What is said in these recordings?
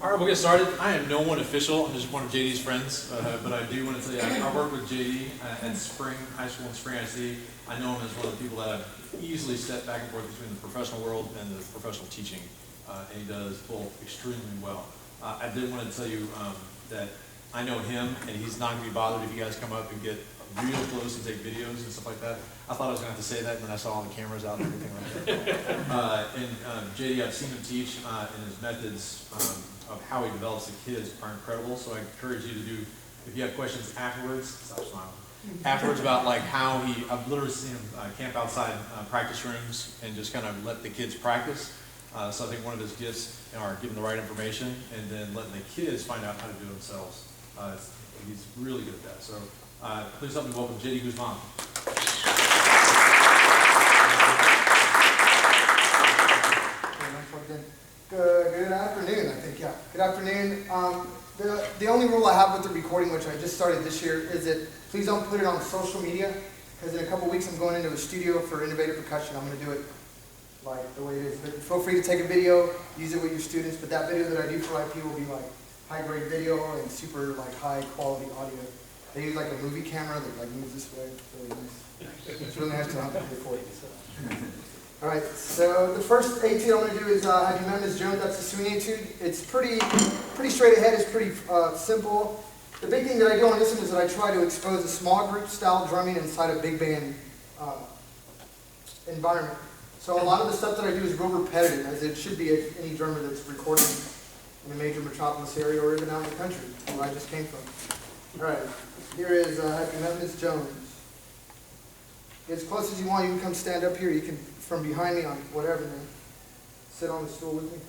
All right, we'll get started. I am no one official. I'm just one of JD's friends, but I do want to tell you, I work with JD at Spring High School and Spring IC. I know him as one of the people that have easily stepped back and forth between the professional world and the professional teaching, and he does both extremely well. I did want to tell you that I know him, and he's not going to be bothered if you guys come up and get real close and take videos and stuff like that. I thought I was going to have to say that, and then I saw all the cameras out and everything like that. JD, I've seen him teach, and his methods of how he develops the kids are incredible. So I encourage you to do, if you have questions afterwards, stop smiling. Afterwards about like how I've literally seen him camp outside practice rooms and just kind of let the kids practice. So I think one of his gifts are giving the right information and then letting the kids find out how to do it themselves. He's really good at that. So please help me welcome JD Guzman. Good afternoon, I think, yeah. Good afternoon. The only rule I have with the recording, which I just started this year, is that please don't put it on social media, because in a couple weeks I'm going into a studio for innovative percussion. I'm going to do it like the way it is. But feel free to take a video, use it with your students, but that video that I do for IP will be like high-grade video and super like high-quality audio. They use like a movie camera that like moves this way. It's really nice. It's really nice to have to pay for it. So. All right, so the first etude I'm going to do is have you met Ms. Jones. That's the swing etude. It's pretty straight ahead. It's pretty simple. The big thing that I do on this one is that I try to expose a small group style drumming inside a big band environment. So a lot of the stuff that I do is real repetitive, as it should be if any drummer that's recording in a major metropolis area or even out in the country, where I just came from. All right, here is have you met Ms. Jones. As close as you want, you can come stand up here. You can, from behind me on whatever, man. Sit on the stool with me.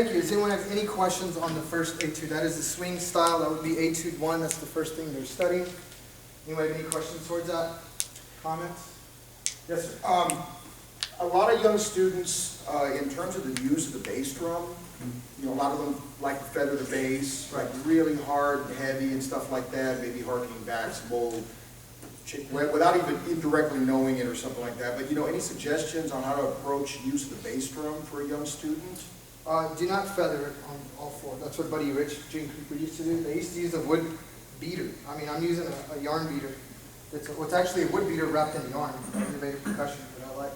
Thank you. Does anyone have any questions on the first etude? That is the swing style. That would be etude 1. That's the first thing they're studying. Anyone have any questions towards that? Comments? Yes, sir. A lot of young students, in terms of the use of the bass drum, you know, a lot of them like to feather the bass, Right. like really hard and heavy and stuff like that, maybe harkening back some old, without even indirectly knowing it or something like that. But, you know, any suggestions on how to approach use of the bass drum for a young student? Do not feather it on all four. That's what Buddy Rich, Gene Cooper used to do. They used to use a wood beater. I mean, I'm using a yarn beater. It's actually a wood beater wrapped in yarn. Innovative percussion that I like.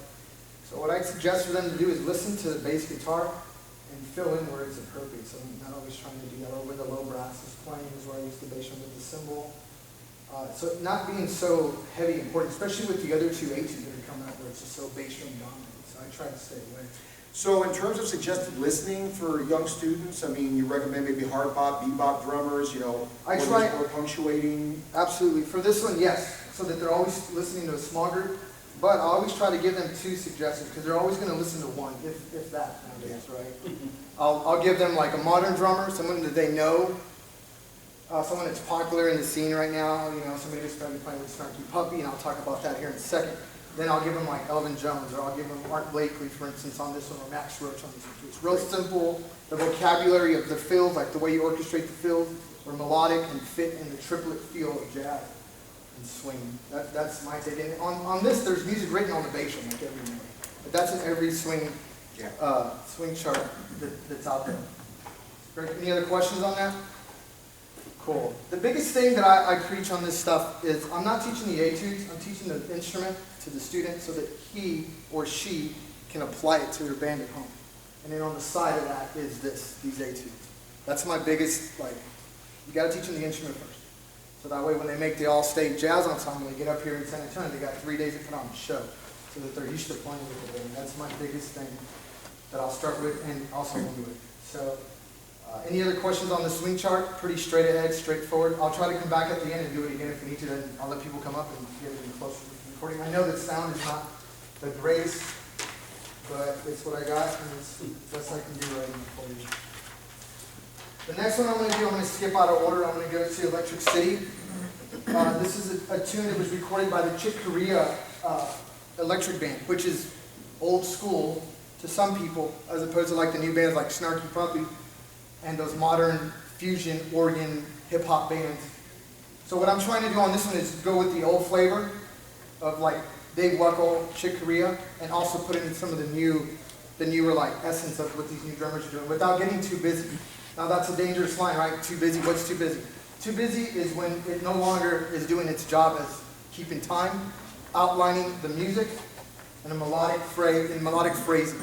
So what I suggest for them to do is listen to the bass guitar and fill in where it's appropriate. So I'm not always trying to do that. Or where the low brass is playing is where I use the bass drum with the cymbal. So not being so heavy and important, especially with the other two etudes that are coming out where it's just so bass drum dominant. So I try to stay away. So in terms of suggested listening for young students, I mean, you recommend maybe hard bop, bebop drummers, you know, I try more punctuating? Absolutely. For this one, yes, so that they're always listening to a small group. But I always try to give them two suggestions because they're always going to listen to one, if that nowadays, right? I'll give them like a modern drummer, someone that they know, someone that's popular in the scene right now. You know, somebody who's started playing with Snarky Puppy, and I'll talk about that here in a second. Then I'll give them like Elvin Jones, or I'll give them Art Blakely, for instance, on this one, or Max Roach on this one. It's real simple. The vocabulary of the fills, like the way you orchestrate the fills, are melodic and fit in the triplet feel of jazz and swing. That's my take. And on this, there's music written on the bass drum, like everywhere. But that's in every swing swing chart that's out there. Great. Any other questions on that? Cool. The biggest thing that I preach on this stuff is I'm not teaching the etudes, I'm teaching the instrument to the student so that he or she can apply it to their band at home. And then on the side of that is these etudes. That's my biggest, like, you got to teach them the instrument first. So that way when they make the all-state jazz ensemble, they get up here in San Antonio, they got 3 days to put on a show so that they're used to playing with the band. That's my biggest thing that I'll start with and also end with. So. Any other questions on the swing chart? Pretty straight ahead, straightforward. I'll try to come back at the end and do it again if we need to. Then I'll let people come up and get it in closer to the recording. I know that sound is not the greatest, but it's what I got, and it's the best I can do right now for you. The next one I'm going to do, I'm going to skip out of order. I'm going to go to Electric City. This is a tune that was recorded by the Chick Corea Electric Band, which is old school to some people, as opposed to like the new bands like Snarky Puppy and those modern fusion organ hip-hop bands. So what I'm trying to do on this one is go with the old flavor of like Dave Weckl, Chick Corea, and also put in some of the newer like essence of what these new drummers are doing without getting too busy. Now that's a dangerous line, right? Too busy, what's too busy? Too busy is when it no longer is doing its job as keeping time, outlining the music, and a melodic phrasing.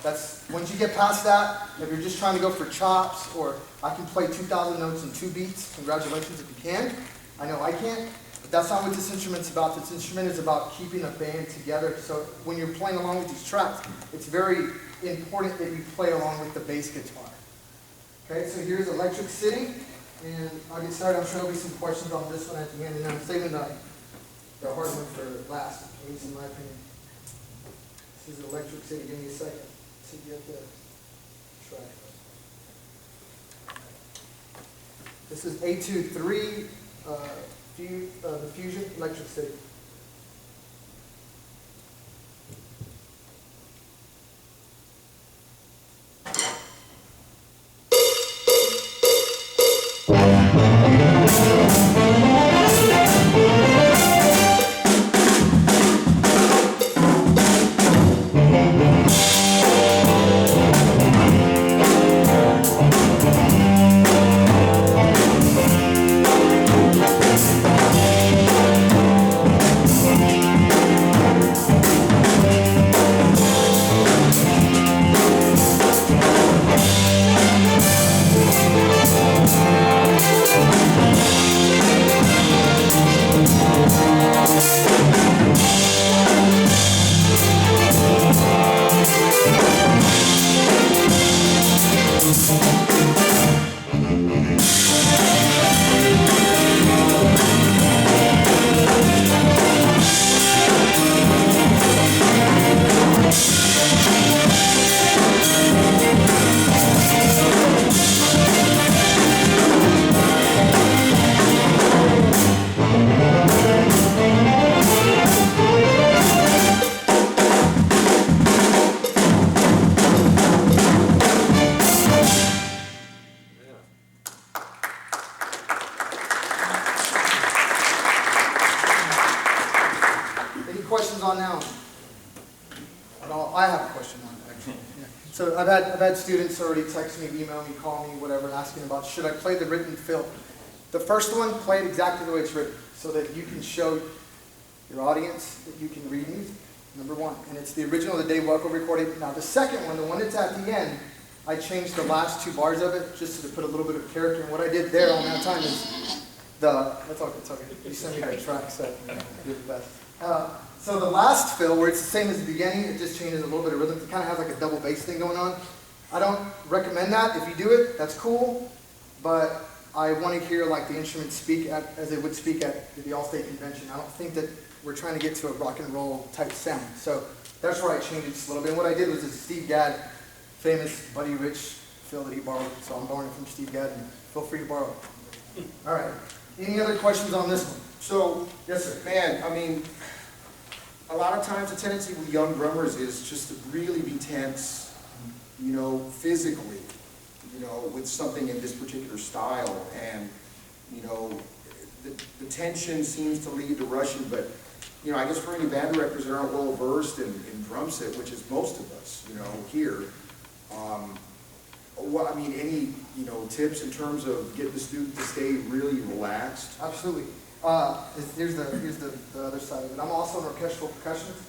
That's, once you get past that, if you're just trying to go for chops, or I can play 2,000 notes in 2 beats, congratulations if you can. I know I can't, but that's not what this instrument's about. This instrument is about keeping a band together. So when you're playing along with these tracks, it's very important that you play along with the bass guitar. Okay, so here's Electric City, and I'll get started. I'm sure there'll be some questions on this one at the end, and I'm saving the hard one for last, at least in my opinion. This is Electric City. Give me a second to get the track. This is Etude 3, the Fusion, Electric City. questions on now? Well, I have a question on it, actually. Yeah. So I've had students already text me, email me, call me, whatever, asking about, should I play the written fill? The first one, play it exactly the way it's written, so that you can show your audience that you can read music, number one. And it's the original that Dave Welko recorded. Now the second one, the one that's at the end, I changed the last 2 bars of it, just to put a little bit of character. And what I did there on that time is that's all good. You send me that track set, you're the best. So the last fill, where it's the same as the beginning, it just changes a little bit of rhythm. It kind of has like a double bass thing going on. I don't recommend that. If you do it, that's cool. But I want to hear like the instruments speak as they would speak at the All-State Convention. I don't think that we're trying to get to a rock and roll type sound. So that's where I changed it just a little bit. And what I did was this Steve Gadd, famous Buddy Rich fill that he borrowed. So I'm borrowing it from Steve Gadd, and feel free to borrow it. All right. Any other questions on this one? So, Yes, sir. man, I mean, a lot of times the tendency with young drummers is just to really be tense, you know, physically, you know, with something in this particular style. And, you know, the tension seems to lead to rushing, but, you know, I guess for any band directors that aren't well versed in drum set, which is most of us, you know, here, any, you know, tips in terms of getting the student to stay really relaxed? Absolutely. Here's the other side of it. I'm also an orchestral percussionist.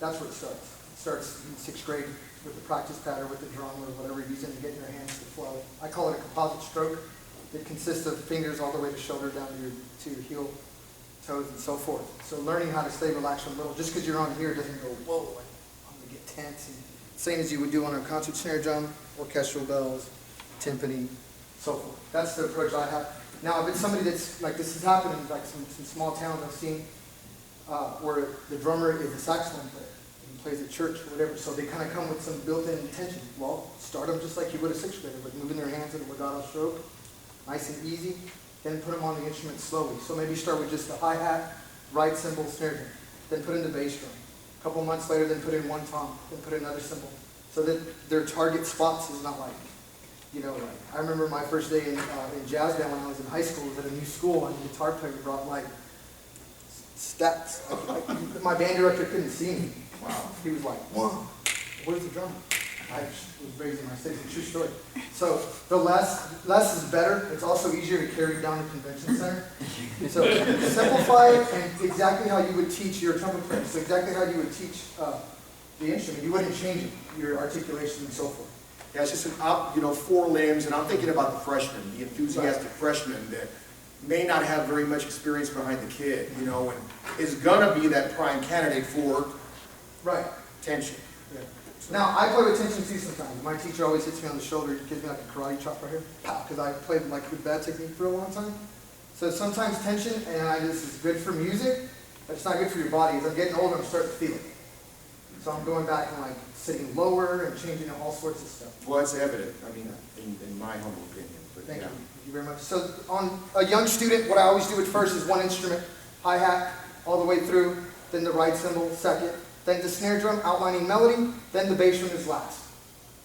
That's where it starts. It starts in 6th grade with the practice pad or with the drum or whatever you're using to get your hands to flow. I call it a composite stroke. It consists of fingers all the way to shoulder down to your heel, toes, and so forth. So learning how to stay relaxed from little, just because you're on here doesn't go, whoa, I'm going to get tense. And same as you would do on a concert snare drum, orchestral bells, timpani, so forth. That's the approach I have. Now, if it's somebody that's, like this has happened in like some small towns I've seen, where the drummer is a saxophone player, and he plays at church or whatever, so they kind of come with some built-in tension. Well, start them just like you would a 6th grader, with moving their hands in a legato stroke, nice and easy, then put them on the instrument slowly. So maybe start with just the hi-hat, right cymbal, snare drum, then put in the bass drum. A couple months later, then put in one tom, then put in another cymbal, so that their target spots is not like, you know, I remember my first day in jazz band when I was in high school, was at a new school, and the guitar player brought like stats. My band director couldn't see me. Wow. He was like, "Whoa, where's the drummer?" I was raised in my city. It's a true story. So the less is better. It's also easier to carry down the convention center. So simplify it, and exactly how you would teach your trumpet player. So exactly how you would teach the instrument. You wouldn't change it, your articulation and so forth. Yeah, it's just an up, you know, 4 limbs, and I'm thinking about the freshman, the enthusiastic freshman that may not have very much experience behind the kid, you know, and is gonna be that prime candidate for tension. Yeah. Now, I play with tension too sometimes. My teacher always hits me on the shoulder, gives me like a karate chop right here, because I played like with bad technique for a long time. So sometimes tension, and this is good for music, but it's not good for your body. As I'm getting older, I'm starting to feel it. So I'm going back and like sitting lower and changing all sorts of stuff. Well, it's evident, I mean, in my humble opinion. But Thank yeah. you. Thank you very much. So on a young student, what I always do at first is one instrument, hi-hat, all the way through, then the right cymbal, second, then the snare drum outlining melody, then the bass drum is last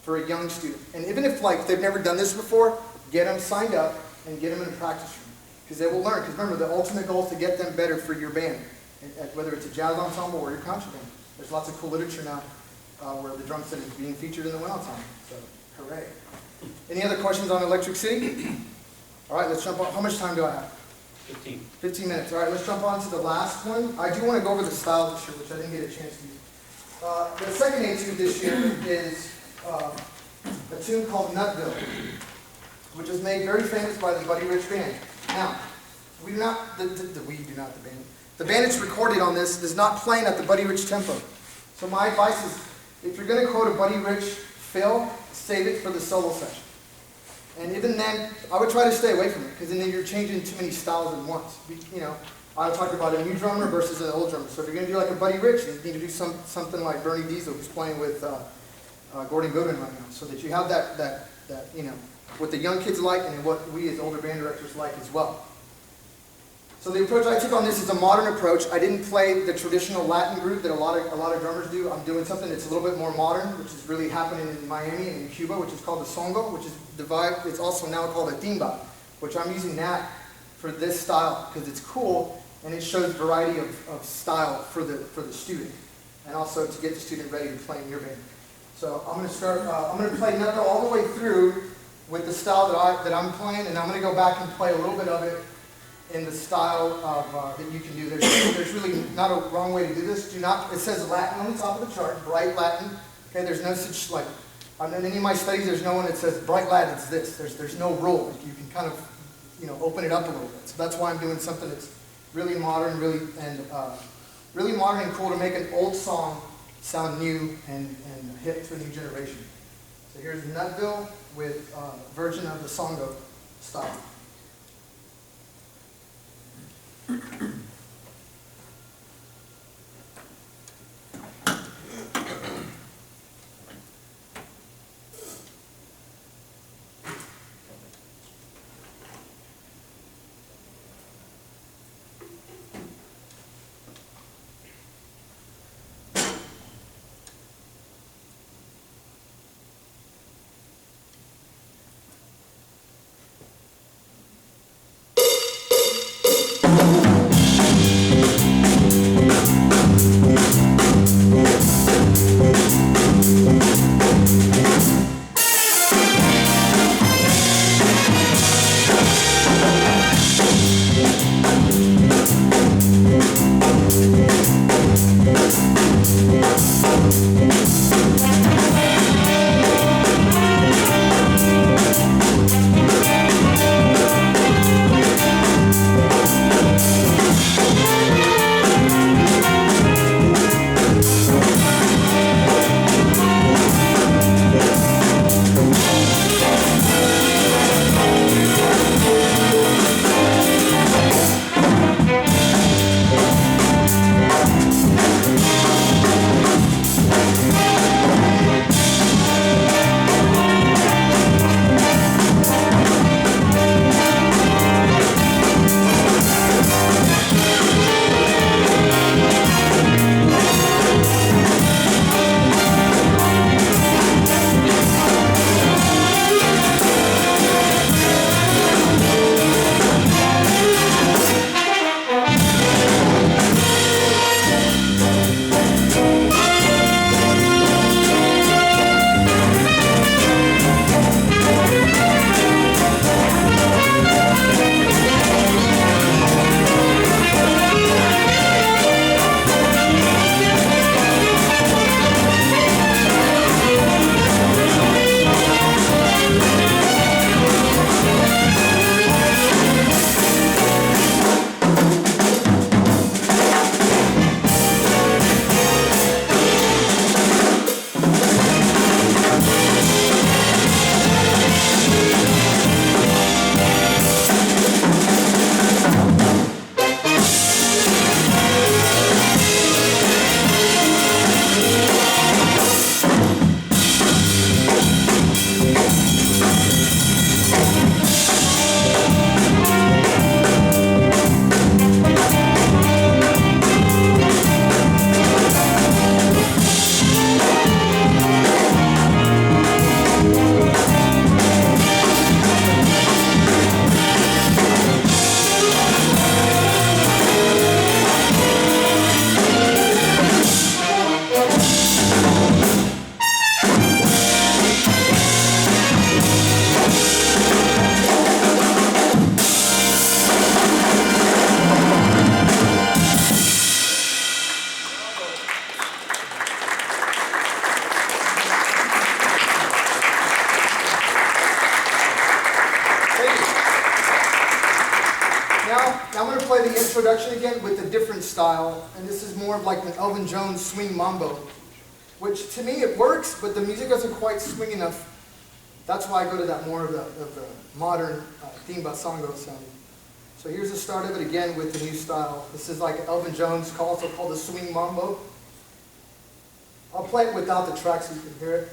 for a young student. And even if like they've never done this before, get them signed up and get them in a practice room, because they will learn. Because remember, the ultimate goal is to get them better for your band, whether it's a jazz ensemble or your concert band. There's lots of cool literature now where the drum set is being featured in the Wild Time. So, hooray. Any other questions on Electric City? All right, let's jump on. How much time do I have? 15. 15 minutes. All right, let's jump on to the last one. I do want to go over the style this year, which I didn't get a chance to do. The second etude this year is a tune called Nutville, which was made very famous by the Buddy Rich Band. Now, we do not, the band. The band that's recorded on this is not playing at the Buddy Rich tempo. So my advice is, if you're going to quote a Buddy Rich fill, save it for the solo session. And even then, I would try to stay away from it, because then you're changing too many styles at once. You know, I talked about a new drummer versus an old drummer. So if you're going to do like a Buddy Rich, you need to do something like Bernie Diesel, who's playing with Gordon Goodman right now, so that you have that you know, what the young kids like and what we as older band directors like as well. So the approach I took on this is a modern approach. I didn't play the traditional Latin group that a lot of drummers do. I'm doing something that's a little bit more modern, which is really happening in Miami and in Cuba, which is called the songo, which is it's also now called a timba, which I'm using that for this style because it's cool and it shows variety of style for the student, and also to get the student ready to play in your band. So I'm going to start. I'm going to play Nutto all the way through with the style that I'm playing, and I'm going to go back and play a little bit of it in the style of that you can do. There's really not a wrong way to do this. Do not. It says Latin on the top of the chart, bright Latin. Okay, there's no such like. In any of my studies, there's no one that says bright Latin's this. There's no rule. You can kind of, open it up a little bit. So that's why I'm doing something that's really modern, really modern and cool to make an old song sound new and hip to a new generation. So here's Nutville with a version of the Songo style. Now I'm going to play the introduction again with a different style, and this is more of like the Elvin Jones swing mambo, which to me it works, but the music doesn't quite swing enough. That's why I go to that more of the modern theme basongo sound. So here's the start of it again with the new style. This is like Elvin Jones, also called the swing mambo. I'll play it without the track so you can hear it.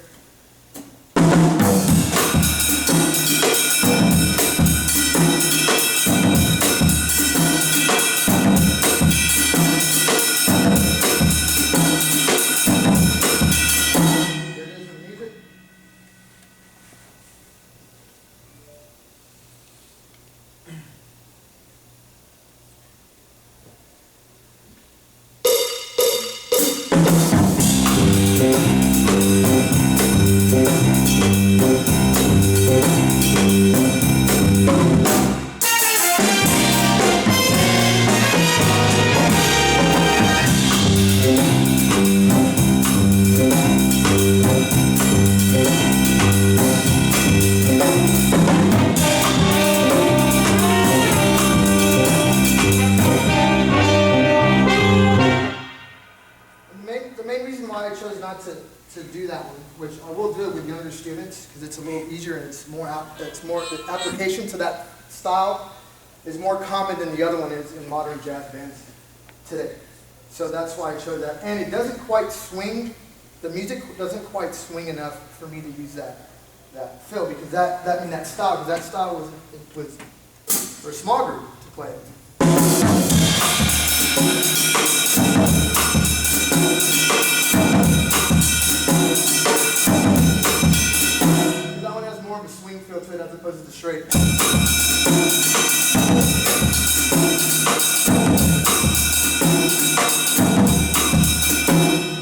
To do that one, which I will do it with younger students because it's a little easier and it's more the application to that style is more common than the other one is in modern jazz bands today. So that's why I chose that. And it doesn't quite swing, the music doesn't quite swing enough for me to use that fill because that style was for a small group to play it. That one has more of a swing feel to it as opposed to the straight.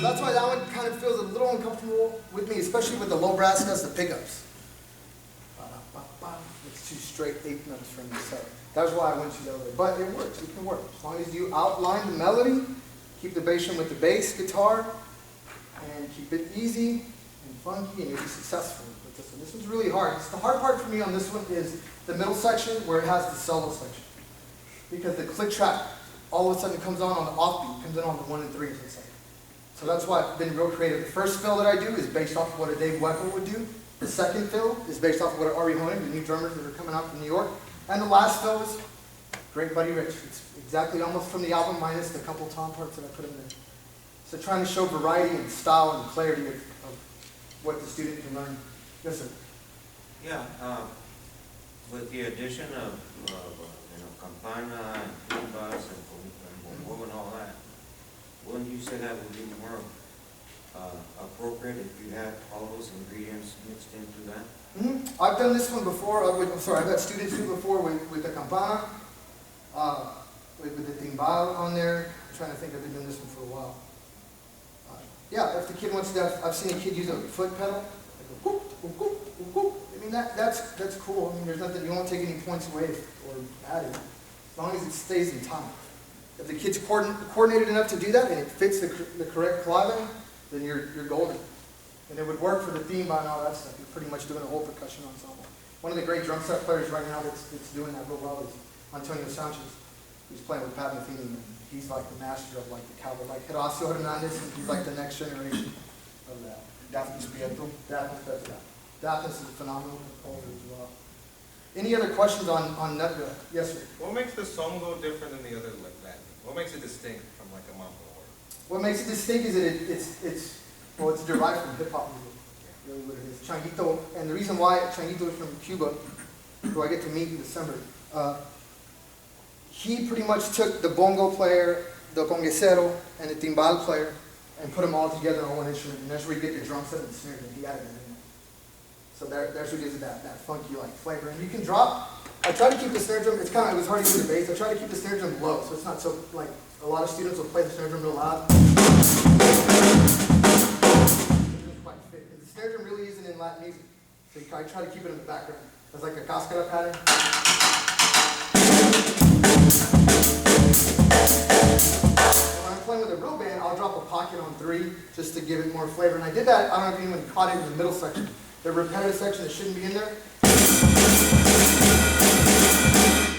That's why that one kind of feels a little uncomfortable with me, especially with the low brass notes, the pickups. It's two straight 8 notes for me, so that's why I went to the other way. But it works, it can work. As long as you outline the melody, keep the bass drum with the bass guitar, and keep it easy and funky, and you'll be successful with this one. This one's really hard. The hard part for me on this one is the middle section where it has the solo section. Because the click track all of a sudden comes on the offbeat, comes in on the 1 and 3 for a second. So that's why I've been real creative. The first fill that I do is based off of what a Dave Weckl would do. The second fill is based off of what Ari Honig, the new drummers that are coming out from New York. And the last fill is Great Buddy Rich. It's exactly almost from the album minus the couple tom parts that I put in there. So trying to show variety and style and clarity of what the student can learn. Yes, sir. Yeah, with the addition of campana and tumbas and bongo and all that, wouldn't you say that would be more appropriate if you had all those ingredients mixed into that? Mm-hmm. I've done this one before. I've had students do before with the campana, with the timbal on there. I'm trying to think. I've been doing this one for a while. Yeah, if the kid wants to, I've seen a kid use a foot pedal. Like a whoop, whoop, whoop, whoop, whoop. I mean, that's cool. I mean, there's nothing, you won't take any points away or add it, as long as it stays in time. If the kid's coordinated enough to do that and it fits the correct claving, then you're golden. And it would work for the theme and all that stuff. You're pretty much doing a whole percussion ensemble. One of the great drum set players right now that's doing that real well is Antonio Sanchez. He's playing with Pat Metheny, and he's like the master of like the cowboy, like Horacio Hernandez, and he's like the next generation of that. Daphnis Prieto. Daphnis is a phenomenal composer as well. Any other questions on Nutville? Yes, sir. What makes the song go different than the other like that? What makes it distinct from like a mambo or? What makes it distinct is that it's derived from hip hop music. Really what it is. Changuito, and the reason why Changuito is from Cuba, who I get to meet in December, he pretty much took the bongo player, the conguesero, and the timbal player, and put them all together on one instrument, and that's where you get the drum set and the snare, and he added it in there. So that's what gives it that funky like flavor. And you can drop. I try to keep the snare drum. It was hard to do the bass. I try to keep the snare drum low, so it's not so like a lot of students will play the snare drum real loud. It doesn't quite fit because the snare drum really isn't in Latin music. So I try to keep it in the background. It's like a cascada pattern. When I'm playing with a real band, I'll drop a pocket on 3 just to give it more flavor. And I did that. I don't know if anyone caught it in the middle section. The repetitive section that shouldn't be in there.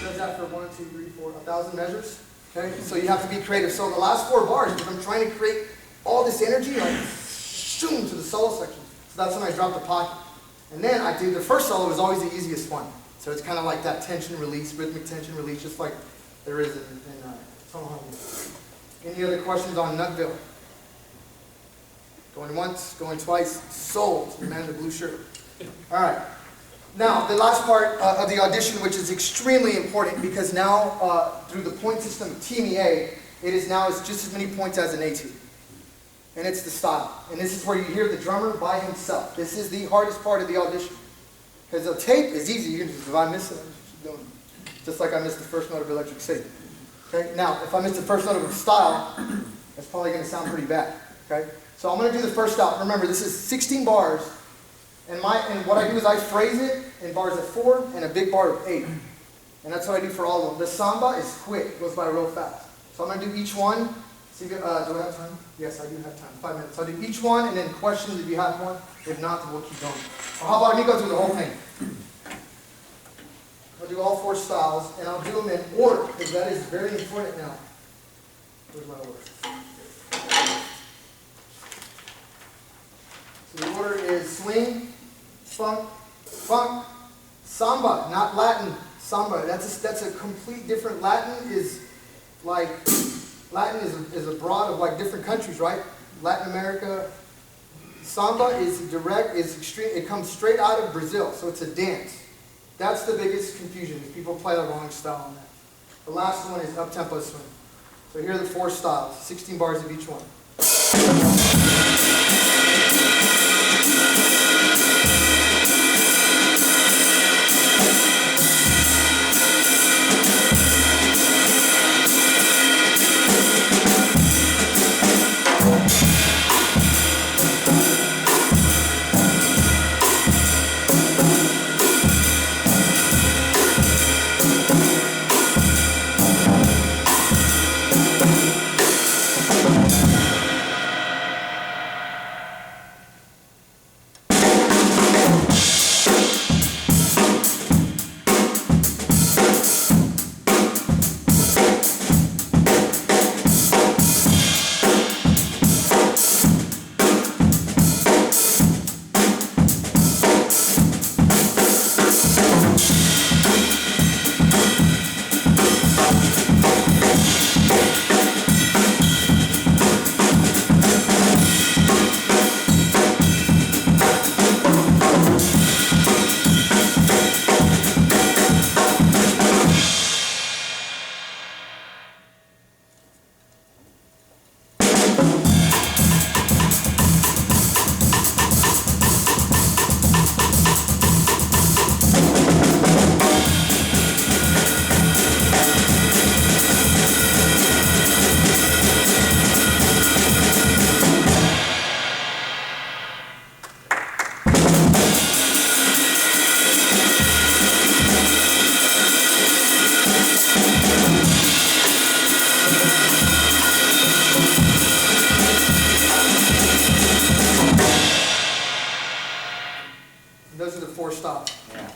Does that for 1, 2, 3, 4, 1,000 measures. Okay, so you have to be creative. So the last 4 bars, if I'm trying to create all this energy, like shoom to the solo section. So that's when I drop the pocket. And then I do the first solo is always the easiest one. So it's kind of like that tension release, rhythmic tension release, just like there is in Tono Harmony. Any other questions on Nutville? Going once, going twice, sold, the man in the blue shirt. All right. Now, the last part of the audition, which is extremely important because now, through the point system of TMEA, it's just as many points as an etude. And it's the style. And this is where you hear the drummer by himself. This is the hardest part of the audition. Because the tape is easy. You can just, if I miss it, I'm just doing it. Just like I missed the first note of Electric City. Okay? Now, if I miss the first note of style, that's probably going to sound pretty bad. Okay? So I'm going to do the first stop. Remember, this is 16 bars, and what I do is I phrase it in bars of 4 and a big bar of 8. And that's what I do for all of them. The samba is quick. It goes by real fast. So I'm going to do each one. See, do I have time? Yes, I do have time. 5 minutes. I'll do each one, and then questions if you have one. If not, then we'll keep going. Or how about me go through the whole thing? I'll do all 4 styles, and I'll do them in order, because that is very important now. Where's my order? So the order is swing, funk, samba, not Latin, samba. That's a complete different. Latin is a broad of like different countries, right? Latin America. Samba is direct, is extreme. It comes straight out of Brazil, so it's a dance. That's the biggest confusion, is people play the wrong style on that. The last one is up-tempo swing. So here are the 4 styles, 16 bars of each one. Those are the 4 stops. Yeah.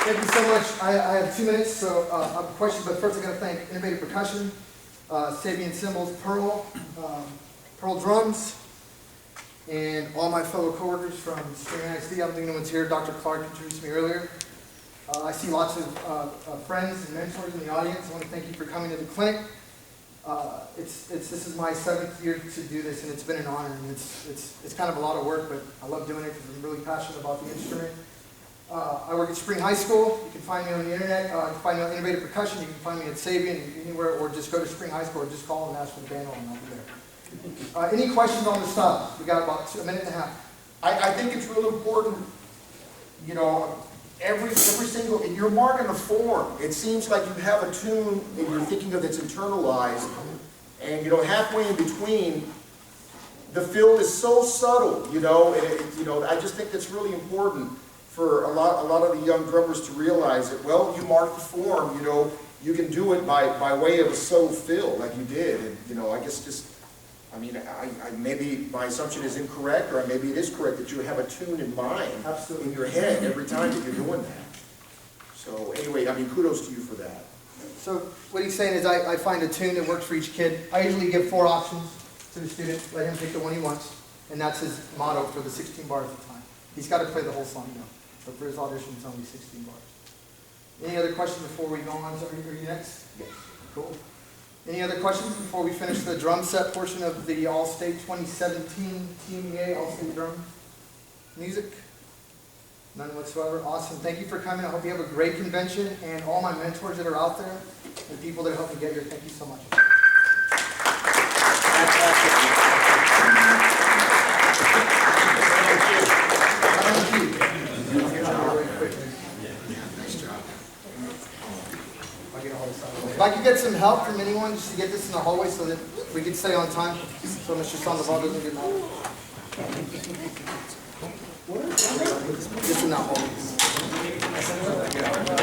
Thank you so much. I have 2 minutes, so I have a question, but first I got to thank Innovative Percussion, Sabian Cymbals, Pearl Drums, and all my fellow coworkers from Spring ISD. I'm thinking no one's here. Dr. Clark introduced me earlier. I see lots of friends and mentors in the audience. I want to thank you for coming to the clinic. This is my 7th year to do this, and it's been an honor. And it's kind of a lot of work, but I love doing it because I'm really passionate about the instrument. I work at Spring High School. You can find me on the internet. You can find me on Innovative Percussion. You can find me at Sabian, anywhere, or just go to Spring High School, or just call and ask for the band, and I'll be there. Any questions on the stuff? We got about a minute and a half. I think it's real important, you know, every single, and you're marking the form. It seems like you have a tune and you're thinking of it's internalized, and you know, halfway in between, the fill is so subtle, you know, and I just think that's really important for a lot of the young drummers to realize that, well, you mark the form, you know, you can do it by way of a subtle fill like you did, and you know, I guess just, I mean, maybe my assumption is incorrect, or maybe it is correct that you have a tune in mind, Absolutely. in your head every time that you're doing that. So anyway, I mean, kudos to you for that. So what he's saying is I find a tune that works for each kid. I usually give 4 options to the student, let him pick the one he wants, and that's his motto for the 16 bars at a time. He's got to play the whole song now, but for his audition it's only 16 bars. Any other questions before we go on? So are you next? Yes. Cool. Any other questions before we finish the drum set portion of the All-State 2017 TMEA All-State Drum Music? None whatsoever. Awesome. Thank you for coming. I hope you have a great convention, and all my mentors that are out there and people that helped me get here, thank you so much. Thank you. Nice job. get all this out of the way. If I could get some help from anyone just to get this in the hallway so that we can stay on time, so Mr. Sandoval doesn't get mad. Just in that hallway.